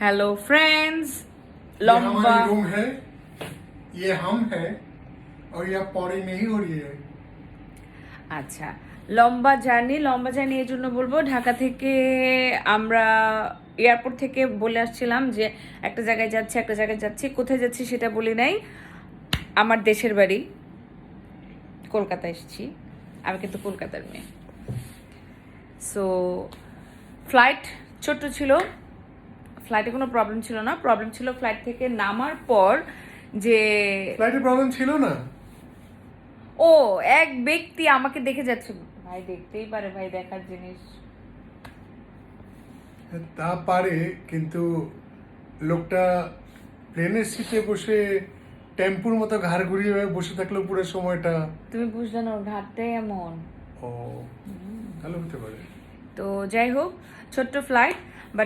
Hello friends ये लंबा हमारी रूम है, ये हम है और ये पौड़ी नहीं हो रही है। আচ্ছা লম্বা জার্নি এর জন্য বলবো ঢাকা থেকে আমরা এয়ারপোর্ট থেকে বলে আসছিলাম যে একটা জায়গায় যাচ্ছি কোথায় যাচ্ছি সেটা বলি নাই। আমার দেশের বাড়ি কলকাতা এসেছি, আমি কিন্তু কলকাতার মেয়ে। সো ফ্লাইট ছোট্ট ছিল, ফ্লাইটে কোনো প্রবলেম ছিল না, প্রবলেম ছিল ফ্লাইট থেকে নামার পর যে ফ্লাইটে প্রবলেম ছিল না। ও এক ব্যক্তি আমাকে দেখে যাচ্ছে, ভাই দেখতেই পারে, ভাই দেখার জিনিস। তা পারে, কিন্তু লোকটা প্লেনের সিটে বসে টেম্পুর মতো ঘাড় ঘুরিয়ে বসে থাকলো পুরো সময়টা। তুমি বুঝলে না, ওর ঘাটটাই এমন। ও, ভালো হতে পারে। তো যাই হোক, ছোট্ট ফ্লাইট,